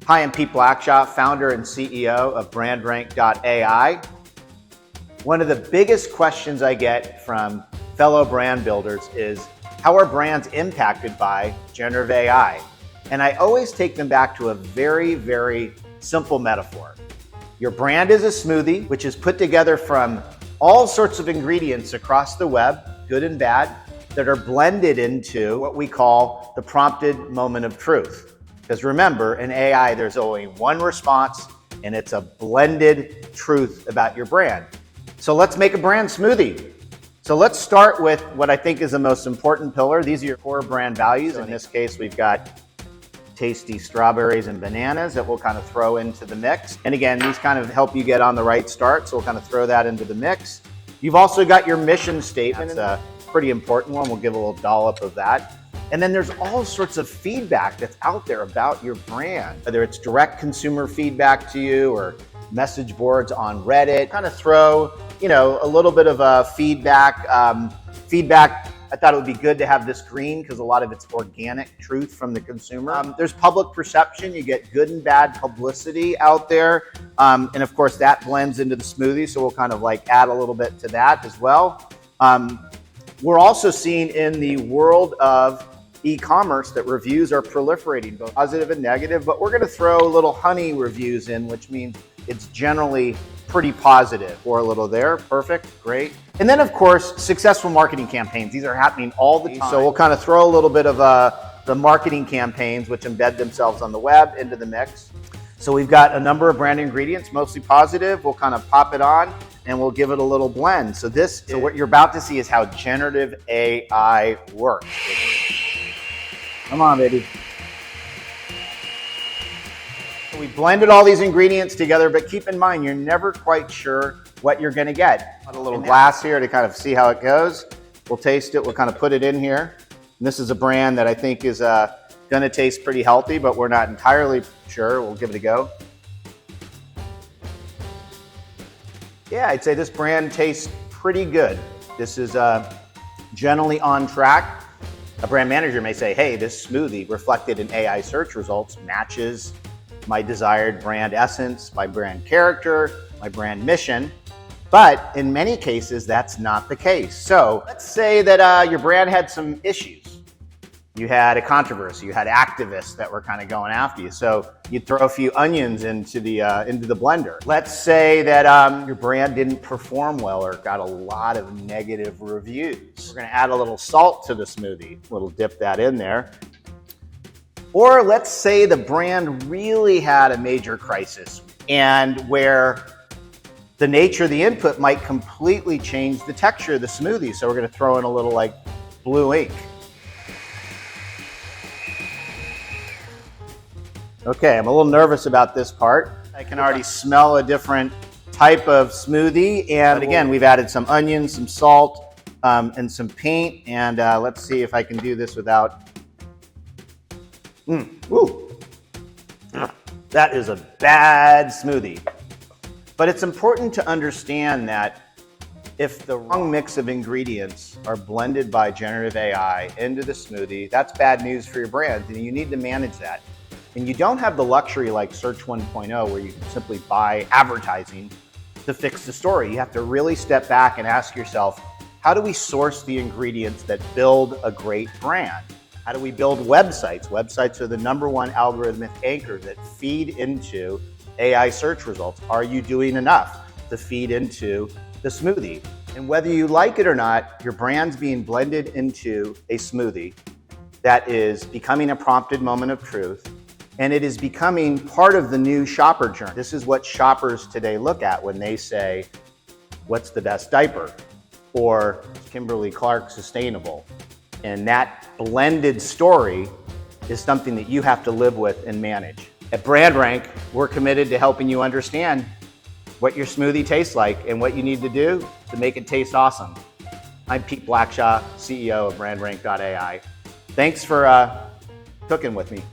Hi, I'm Pete Blackshaw, founder and CEO of BrandRank.AI. One of the biggest questions I get from fellow brand builders is, how are brands impacted by generative AI? And I always take them back to a very, very simple metaphor. Your brand is a smoothie, which is put together from all sorts of ingredients across the web, good and bad, that are blended into what we call the prompted moment of truth. Because remember, in AI, there's only one response, and it's a blended truth about your brand. So let's make a brand smoothie. So let's start with what I think is the most important pillar. These are your core brand values. So in this case, we've got tasty strawberries and bananas that we'll kind of throw into the mix. And again, these kind of help you get on the right start, so we'll kind of throw that into the mix. You've also got your mission statement. It's a pretty important one. We'll give a little dollop of that. And then there's all sorts of feedback that's out there about your brand, whether it's direct consumer feedback to you or message boards on Reddit. Kind of throw, a little bit of feedback. I thought it would be good to have this green because a lot of it's organic truth from the consumer. There's public perception. You get good and bad publicity out there. And of course that blends into the smoothie. So we'll kind of like add a little bit to that as well. We're also seeing in the world of e-commerce that reviews are proliferating, both positive and negative, but we're gonna throw little honey reviews in, which means it's generally pretty positive. Or a little there, perfect, great. And then of course, successful marketing campaigns. These are happening all the time. So we'll kind of throw a little bit of the marketing campaigns, which embed themselves on the web, into the mix. So we've got a number of brand ingredients, mostly positive. We'll kind of pop it on and we'll give it a little blend. So what you're about to see is how generative AI works. Come on, baby. We blended all these ingredients together, but keep in mind, you're never quite sure what you're gonna get. Got a little glass here to kind of see how it goes. We'll taste it, we'll kind of put it in here. And this is a brand that I think is gonna taste pretty healthy, but we're not entirely sure. We'll give it a go. Yeah, I'd say this brand tastes pretty good. This is generally on track. A brand manager may say, hey, this smoothie reflected in AI search results matches my desired brand essence, my brand character, my brand mission. But in many cases, that's not the case. So let's say that your brand had some issues. You had a controversy, you had activists that were kind of going after you. So you throw a few onions into the blender. Let's say that your brand didn't perform well or got a lot of negative reviews. We're gonna add a little salt to the smoothie. We'll dip that in there. Or let's say the brand really had a major crisis and where the nature of the input might completely change the texture of the smoothie. So we're gonna throw in a little like blue ink. Okay, I'm a little nervous about this part. I can already smell a different type of smoothie. And again, we've added some onions, some salt, and some paint. And let's see if I can do this without, ooh. That is a bad smoothie. But it's important to understand that if the wrong mix of ingredients are blended by generative AI into the smoothie, that's bad news for your brand, and you need to manage that. And you don't have the luxury like Search 1.0 where you can simply buy advertising to fix the story. You have to really step back and ask yourself, how do we source the ingredients that build a great brand? How do we build websites? Websites are the #1 algorithmic anchor that feed into AI search results. Are you doing enough to feed into the smoothie? And whether you like it or not, your brand's being blended into a smoothie that is becoming a prompted moment of truth. And it is becoming part of the new shopper journey. This is what shoppers today look at when they say, what's the best diaper? Or Kimberly-Clark sustainable? And that blended story is something that you have to live with and manage. At BrandRank, we're committed to helping you understand what your smoothie tastes like and what you need to do to make it taste awesome. I'm Pete Blackshaw, CEO of BrandRank.AI. Thanks for cooking with me.